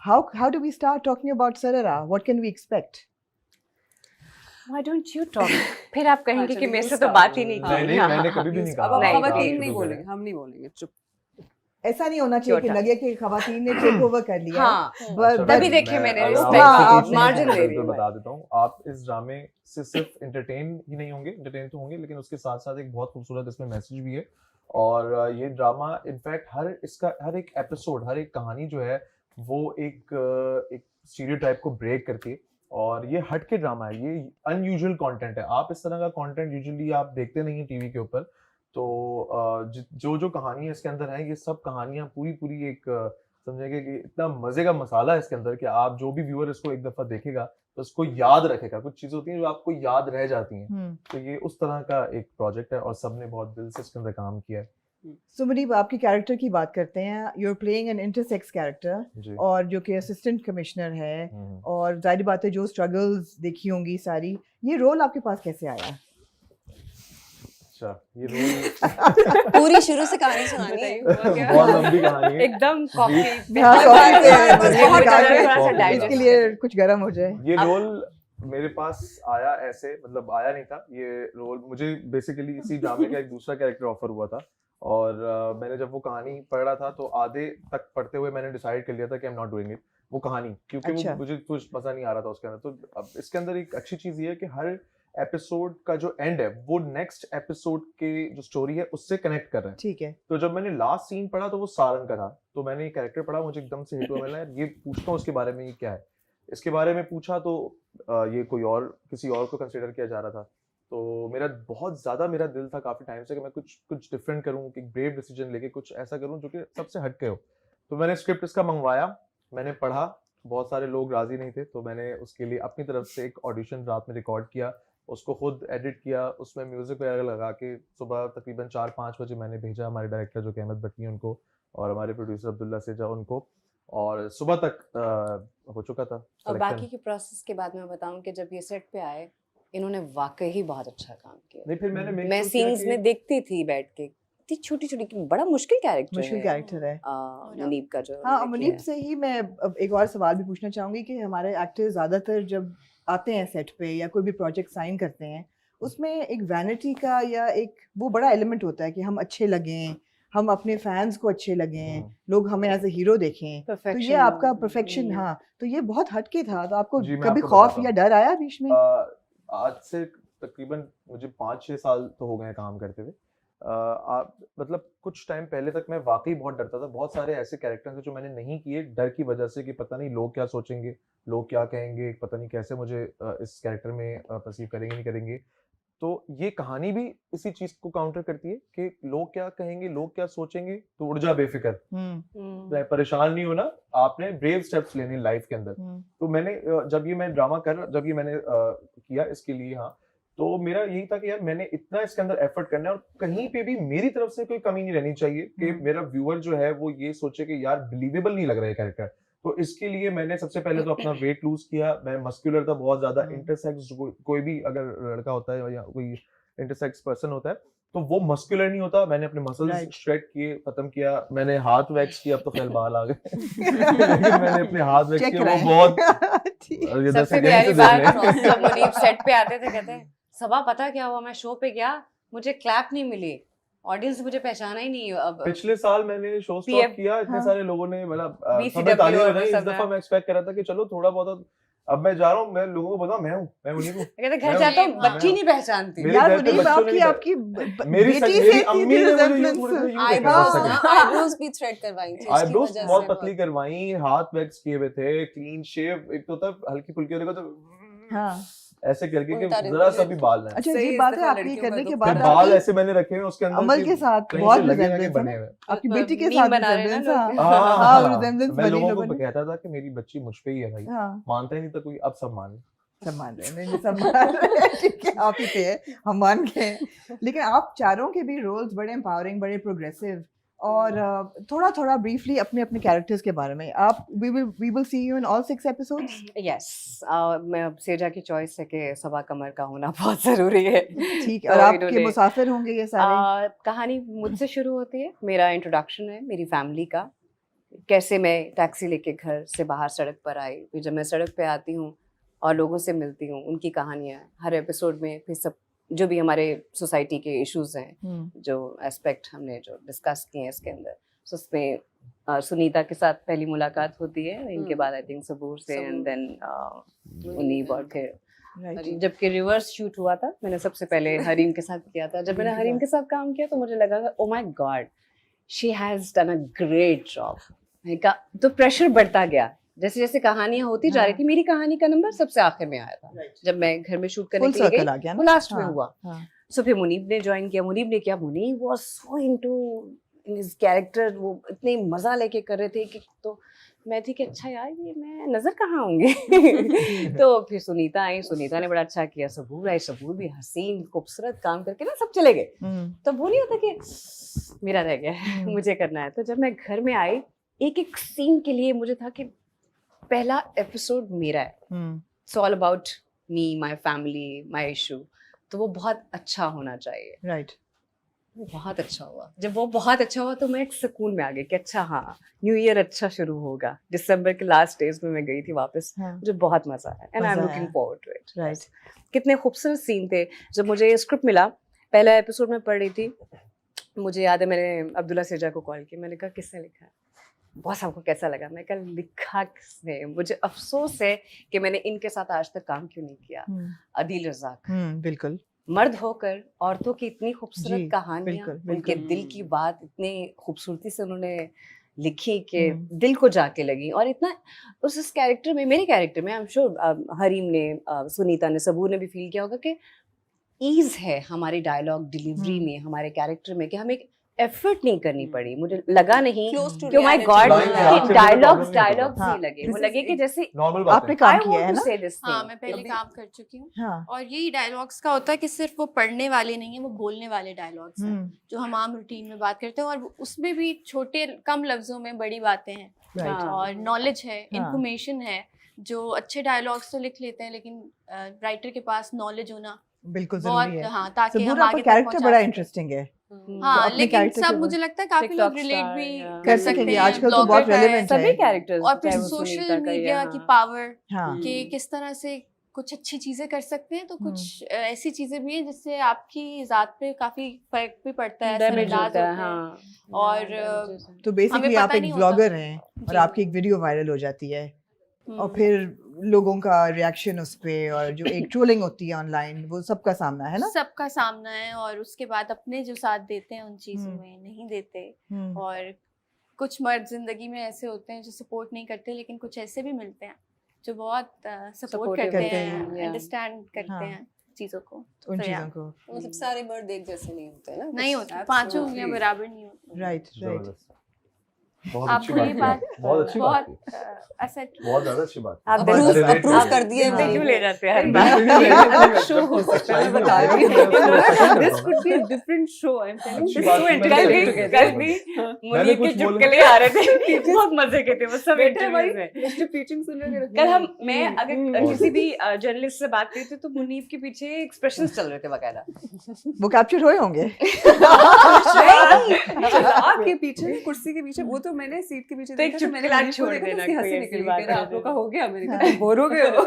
how do we start talking about Sarara? What can we expect? Why don't you talk? फिर आप कहेंगे कि चलिए, मेरे से you तो start. बात ही नहीं नहीं की. नहीं मैंने कभी भी नहीं अब कहा हम नहीं, आप खवातीन शुरू नहीं करें। बोलेंगे, हम नहीं बोलेंगे, चुप. ऐसा नहीं होना चाहिए कि छोटा. लगे कि खवातीन ने टेक ओवर कर लिया है। हाँ, But- तभी but- देखिए मैंने अगर respect आप हाँ, कुछ margin नहीं ले है, रही हूँ तो मैं. बता देता हूँ आप इस ड्रामे से सिर्फ एंटरटेन ही नहीं होंगे, एंटरटेन तो होंगे लेकिन उसके साथ साथ एक बहुत खूबसूरत इसमें मैसेज भी है। और ये ड्रामा इनफैक्ट हर एक एपिसोड, हर एक कहानी जो है वो एक स्टीरियोटाइप को ब्रेक करती है। और ये हटके ड्रामा है, ये अनयूजुअल कंटेंट है। आप इस तरह का कंटेंट यूजुअली आप देखते नहीं हैं टीवी के ऊपर। तो जो कहानी है इसके अंदर है, ये सब कहानियां पूरी एक समझेंगे कि इतना मजे का मसाला है इसके अंदर कि आप जो भी व्यूअर इसको एक दफा देखेगा तो उसको याद रखेगा। कुछ चीजें होती हैं जो आपको याद रह जाती हैं। तो ये उस तरह का एक प्रोजेक्ट है और सबने बहुत दिल से इसके अंदर काम किया है। So मुनीब, आपकी कैरेक्टर की बात करते हैं। You're playing an intersex character जी। और जो कि असिस्टेंट कमिश्नर है, हम्म। और जाहिर बात है जो स्ट्रगल्स देखी होंगी सारी, ये रोल आपके पास कैसे आया? अच्छा, ये रोल पूरी शुरू से कहानी सुनानी है. बहुत लंबी कहानी है। एकदम कॉफी हाँ, coffee पे है, बस ये बहुत निकाल ज्यादा के थोड़ा सा coffee digest इसके लिए कुछ गर्म हो जाए। ये रोल मेरे पास आया ऐसे, मतलब आया नहीं था ये रोल, मुझे बेसिकली इसी ड्रामे का एक दूसरा कैरेक्टर ऑफर हुआ था। और मैंने जब वो कहानी पढ़ रहा था तो आधे तक पढ़ते हुए मैंने डिसाइड कर लिया था कि I am not doing it वो कहानी, क्योंकि अच्छा। वो मुझे कुछ मजा नहीं आ रहा था उसके अंदर। तो अब इसके अंदर एक अच्छी चीज ये है कि हर एपिसोड का जो एंड है वो नेक्स्ट एपिसोड के जो स्टोरी है उससे कनेक्ट कर रहा है। ठीक है। तो जब मैंने लास्ट सीन पढ़ा तो वो सारंग का था, तो मैंने ये कैरेक्टर पढ़ा, मुझे एकदम से हिट हुआ। मैंने ये पूछता हूँ उसके बारे में, ये क्या है। इसके बारे में पूछा तो ये कोई और किसी और को कंसिडर किया जा रहा था। तो मेरा बहुत ज्यादा मेरा दिल था काफी टाइम से कि मैं कुछ डिफरेंट करूं, कि ब्रेव डिसीजन लेके कुछ ऐसा करूं जो कि सबसे हटके हो। तो मैंने स्क्रिप्ट इसका मंगवाया, मैंने पढ़ा, बहुत सारे लोग राजी नहीं थे, तो मैंने उसके लिए अपनी तरफ से एक ऑडिशन रात में रिकॉर्ड किया, उसको खुद एडिट किया, उसमें म्यूजिक वगैरह लगा के सुबह तकरीबन 4-5 बजे मैंने भेजा हमारे डायरेक्टर जो कि अहमद भट्टी उनको, और हमारे प्रोड्यूसर अब्दुल्ला सेजा उनको, और सुबह तक हो चुका था और selection। बाकी की प्रोसेस के बाद मैं बताऊं कि जब ये सेट पे आए, इन्होंने वाकई ही बहुत अच्छा काम किया। नहीं, फिर मैंने make मैं sure किया सीन्स कि- में देखती थी बैठ के, इतनी छोटी बड़ा मुश्किल कैरेक्टर मुश्किल कैरेक्टर है। मुनीब का जो हाँ, उन्होंने मुनीब किया है। से ही मैं अब एक और सवाल भी पूछना चाहूंगी कि हमारे एक्टर्स ज़्यादातर जब आते हैं सेट पे या कोई भी प्रोजेक्ट साइन करते हैं, उसमें एक वैनिटी का या एक वो बड़ा एलिमेंट होता है कि हम अच्छे लगें, हम अपने फैंस को अच्छे लगें, लोग हमें एज ए हीरो देखें। तो ये Perfection, आपका परफेक्शन, हाँ, तो ये बहुत हटके था। तो आपको जी, मैं कभी आपको खौफ बताता या हूँ। डर आया बीच में? आज से तकरीबन मुझे 5-6 साल तो हो गए हैं काम करते हुए। मतलब कुछ टाइम पहले तक मैं वाकई बहुत डरता था। बहुत सारे ऐसे कैरेक्टर्स हैं जो मैंने नहीं किए डर की वजह से, कि पता नहीं लोग क्या सोचेंगे, लोग क्या कहेंगे, पता नहीं कैसे मुझे इस कैरेक्टर में परसीव करेंगे नहीं करेंगे। तो ये कहानी भी इसी चीज को काउंटर करती है कि लोग क्या कहेंगे, लोग क्या सोचेंगे, तो उड़ जा बेफिक्र, परेशान नहीं होना, आपने ब्रेव स्टेप्स लेने लाइफ के अंदर। तो मैंने जब ये मैंने किया इसके लिए, हाँ, तो मेरा यही था कि यार मैंने इतना इसके अंदर एफर्ट करना है और कहीं पे भी मेरी तरफ से कोई कमी नहीं रहनी चाहिए कि मेरा व्यूअर जो है वो ये सोचे कि यार बिलीवेबल नहीं लग रहा है कैरेक्टर। तो इसके लिए मैंने सबसे पहले तो अपना वेट लूज किया। मैं मस्कुलर था बहुत ज्यादा। इंटरसेक्स कोई भी अगर लड़का होता है या कोई इंटरसेक्स पर्सन होता है तो वो मस्कुलर नहीं होता। मैंने अपने मसल्स स्ट्रेच किए, खत्म किया। मैंने हाथ वैक्स किया, अब तो खैर बाल आ गए लेकिन मैंने अपने हाथ वैक्स किया, वो बहुत सबसे प्यारी बात जब मुनीब सेट पे आते थे, कहते हैं सबा पता क्या हुआ, मैं शो पे गया, मुझे क्लैप नहीं मिली, ऑडियंस मुझे पहचाना ही नहीं। अब पिछले साल मैंने शो स्टॉप किया, इतने सारे लोगों ने मतलब BCW तालियां बजाई। इस सब दफा मैं एक्सपेक्ट कर रहा था कि चलो थोड़ा बहुत, अब मैं जा रहा हूँ, मैं लोगों को बताऊं मैं उन्हीं को कहते घर जाता हूँ बच्ची नहीं पहचानती। मेरे यार घर पे मुनीब, बच्चों ने आपकी मेरी बेटी से मेरी थी अम्मी ने मुझे resemblance। यूं पूरे यूं आईब्रोज देखा। आईब्रोज भी थ्रेड करवाई थी, उसकी आईब्रोज वजह बहुत से पतली करवाई, हाथ वैक्स किए हुए थे, क्लीन शेव। एक तो होता हल्की फुल्की होने का तो हाँ, ऐसे करके कि उल्टा जरा सा भी बाल ना। अच्छा सही, ये इस बात है दफा आपकी लड़कियों करने का के दुख बाद बड़ा बाल आपकी ऐसे मैंने रखे हैं उसके अंदर अमल कि के साथ कहीं बहुत से लगे ना कि रिजेम्बलेंस है बने ना? हुए। आपकी बेटी के मीम साथ बना रहे हैं ना रिजेम्बलेंस। लोग। हाँ, हाँ, रिजेम्बलेंस मैं बनी लोगों लोगों को ने। कहता था कि मेरी बच्ची मुझ पे ही है भाई। हाँ, मानता ही नहीं था कोई, अब सब मान सब मान रहे हैं, नहीं सब मान रहे हैं, ठीक है, आप ही पे है, हम मान गए। लेकिन आप चारों के भी रोल्स बड़े एम्पावरिंग, बड़े प्रोग्रेसिव, और थोड़ा थोड़ा ब्रीफली अपने अपने कैरेक्टर्स के बारे में आप we will see you in all 6 episodes. Yes, मैं सेजा की चॉइस है कि सबा कमर का होना बहुत जरूरी है। ठीक है, तो और आपके इन्होंने- मुसाफिर होंगे ये सारे। कहानी मुझसे शुरू होती है, मेरा इंट्रोडक्शन है मेरी फैमिली का। कैसे मैं टैक्सी लेके घर से बाहर सड़क पर आई, फिर जब मैं सड़क पे आती हूँ और लोगों से मिलती हूँ, उनकी कहानियाँ हर एपिसोड में, फिर सब जो भी हमारे सोसाइटी के इश्यूज हैं, जो एस्पेक्ट हमने जो डिस्कस किए हैं इसके अंदर, तो उसमें सुनीता के साथ पहली मुलाकात होती है, इनके बाद आई थिंक सबूर से, एंड देन मुनीब, और फिर जबकि रिवर्स शूट हुआ था, मैंने सबसे पहले हरीम के साथ किया था। जब मैंने हरीम के साथ काम किया तो मुझे लगा oh my God, she has done a great job. तो प्रेशर बढ़ता गया, जैसे जैसे कहानियां होती जा रही थी। मेरी कहानी का नंबर सबसे आखिर में आया था, जब मैं घर में शूट करने के लिए गई, वो लास्ट में हुआ। सो फिर मुनीब ने ज्वाइन किया। मुनीब ने किया, Munib was so into in his character, वो इतने मजा लेके कर रहे थे कि तो मैं थी कि अच्छा यार ये मैं नजर कहाँ होंगी। तो फिर सुनीता आई, सुनीता ने बड़ा अच्छा किया। सबूर आई, सबूर भी हसीन खूबसूरत काम करके ना सब चले गए। तो वो नहीं होता कि मेरा रह गया, मुझे करना है। तो जब मैं घर में आई, एक एक सीन के लिए मुझे था कि पहला एपिसोड मेरा है, it's all about me, my family, my issue, तो वो बहुत अच्छा होना चाहिए। राइट, वो बहुत अच्छा हुआ। जब वो बहुत अच्छा हुआ तो मैं एक सुकून में आ गई कि अच्छा हाँ, न्यू ईयर अच्छा शुरू होगा। दिसंबर के लास्ट डेज में मैं गई थी वापस, मुझे बहुत मजा आया, and I am looking forward to it. Right, कितने खूबसूरत सीन थे। जब मुझे ये स्क्रिप्ट मिला, पहला एपिसोड में पढ़ रही थी, मुझे याद है मैंने अब्दुल्ला सेजा को कॉल किया, मैंने कहा किसने लिखा है, बॉस आपको कैसा लगा? मैं कल लिखा किसने? मुझे अफसोस है कि मैंने इनके साथ आज तक काम क्यों नहीं किया। अदील रज़ाक, बिल्कुल, मर्द होकर औरतों की इतनी खूबसूरत जी, कहानियां, बिल्कुल, उनके बिल्कुल। दिल की बात इतनी खूबसूरती से उन्होंने लिखी कि दिल को जाके लगी। और इतना उस कैरेक्टर में, मेरे कैरेक्टर में, आई एम श्योर हरीम ने, सुनीता ने, सबूर ने भी फील किया होगा कि ईज है हमारी डायलॉग डिलीवरी में, हमारे कैरेक्टर में, कि हमें एफर्ट नहीं करनी पड़ी। मुझे लगा नहीं कि माय गॉड डायलॉग्स नहीं लगे, वो लगे कि जैसे नॉर्मल बात आपने काम किया है ना? हाँ, मैं पहले काम कर चुकी हूँ। हाँ, और यही डायलॉग्स का होता है कि सिर्फ वो पढ़ने वाले नहीं है, वो बोलने वाले डायलॉग्स हैं जो हम आम रूटीन में बात करते हैं, और उसमें भी छोटे कम लफ्जों में बड़ी बातें हैं। राइट, और नॉलेज है, इंफॉर्मेशन है। जो अच्छे डायलॉग्स तो लिख लेते हैं, लेकिन राइटर के पास नॉलेज होना बिल्कुल बहुत, जरूरी है। हाँ, ताकि सबूर हम आपका आगे तक कैरेक्टर पहुंचा बड़ा सकें। इंटरेस्टिंग है। हाँ, अपने लेकिन character सब के मुझे लगता है काफी TikTok लोग रिलेट star भी या- कर सकते सकेंगे, हैं। आजकल तो बहुत ब्लॉगर है, relevant सभी है। कैरेक्टर्स, और फिर चाहे वो सोशल सुनीता का मीडिया या की हाँ। पावर हाँ, कि किस तरह से कुछ अच्छी चीजें कर सकते हैं, तो कुछ ऐसी चीजें भी हैं जिससे आपकी जात पे काफी फर्क भी पड़ता है, डैमेज असरअंदाज होता है, होते हैं। हाँ। और तो बेसिकली हमें आप पता एक नहीं ब्लॉगर होता। हैं और जी। आपकी एक वीडियो वायरल हो जाती है और फिर लोगों का रिएक्शन उस पे, और जो एक ट्रोलिंग होती है ऑनलाइन, वो सबका सामना है ना? सबका सामना है, और उसके बाद अपने जो साथ देते हैं उन चीजों में नहीं देते। और कुछ मर्द जिंदगी में ऐसे होते हैं जो सपोर्ट नहीं करते, लेकिन कुछ ऐसे भी मिलते हैं जो बहुत सपोर्ट Supportive करते करते हैं, हैं, अंडरस्टैंड करते हाँ। हैं चीजों को। उन तो चीजों को। मतलब सारे मर्द एक जैसे नहीं होते ना, नहीं होता, पांचों उंगलियां बराबर नहीं होती। Right, right. जबरदस्त। बहुत आप अच्छी ये बात की बात आपने, बहुत अच्छी बात बहुत की, असर की। बहुत ज्यादा अच्छी बात की। आप बहुत approve- relate approve कर कर दिए हाँ। भाई। क्यों ले जाते हैं हर बिल्कुल बार? नहीं ले जाते। शो हो सकता है, मैं सही बता में, रही हूँ। मैं उसको पसंद This करता could be a different show. I'm telling you, अच्छी this बात so है, मैंने interesting. कल भी- कल भी मैंने मुनीब के कुछ बोला- चुटकुले आ रहे थे, बहुत मजे के थे वो सब इंटरव्यूज में। मिस्टर टीचिंग सुन रहे कल हम, मैं अगर और- किसी भी जर्नलिस्ट से बात करती थी तो मुनीब के पीछे एक्सप्रेशंस चल रहे थे बकायदा। वो कैप्चर हुए होंगे। आपके पीछे ना, कुर्सी के पीछे, वो तो मैंने सीट के पीछे तो एक देखा, तो मैंने चुटकुला मुनीब को छोड़ देखा, तो देना, उसकी कोई हंसी ऐसी निकल गई। बात कह रहा, कर आप लोग का दो। हो गया, मैंने कहा तुम बोर हो गए हो।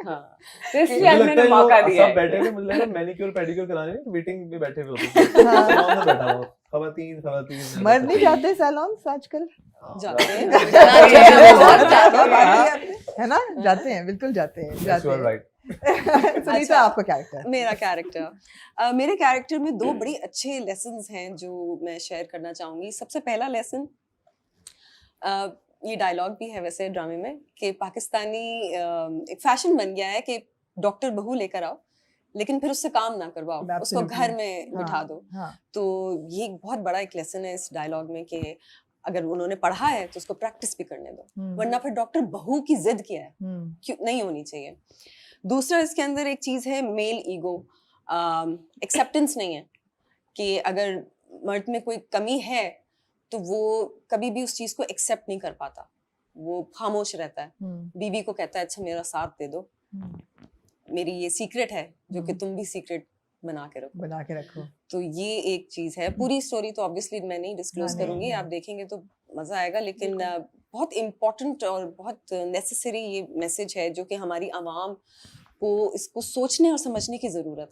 हाँ, तो इसलिए मुझे आज लगता मैंने है मौका वो दिया सब है। बैठे थे, मुझे लगा मैनिक्योर पेडिक्योर कराने मीटिंग में बैठे हुए होते हैं। सैलून में बैठा हुआ, खवातीन मर्द नहीं जाते सैलून्स आजकल? जाते हैं। है ना? जाते हैं, बिल्कुल जाते हैं, Yes, जाते you are हैं। right. सुनीता, आपका कैरेक्टर? मेरा कैरेक्टर, मेरे कैरेक्टर में दो बड़ी अच्छे लेसन्स हैं जो मैं शेयर करना चाहूंगी। सबसे पहला लेसन, ये डायलॉग भी है वैसे ड्रामे में, कि पाकिस्तानी एक फैशन बन गया है कि डॉक्टर बहू लेकर आओ, लेकिन फिर उससे काम ना करवाओ, उसको Absolutely. घर में बिठा दो। हाँ, तो ये एक बहुत बड़ा एक लेसन है इस डायलॉग में कि अगर उन्होंने पढ़ा है तो उसको प्रैक्टिस भी करने दो, वरना फिर डॉक्टर बहू की जिद क्या है, क्यों नहीं होनी चाहिए। दूसरा इसके अंदर एक चीज़ है मेल ईगो, एक्सेप्टेंस नहीं है कि अगर मर्द में कोई कमी है तो वो कभी भी उस चीज़ को एक्सेप्ट नहीं कर पाता, वो खामोश रहता है। बीवी को कहता है अच्छा मेरा साथ दे दो, मेरी ये सीक्रेट है जो कि तुम भी सीक्रेट बना के रखो। तो ये एक चीज़ है। पूरी स्टोरी तो ऑब्वियसली मैं नहीं डिस्क्लोज नहीं, करूंगी, नहीं। आप देखेंगे तो मज़ा आएगा, लेकिन बहुत इम्पोर्टेंट और बहुत नेसेसरी ये मैसेज है जो कि हमारी आवाम को इसको सोचने और समझने की ज़रूरत है।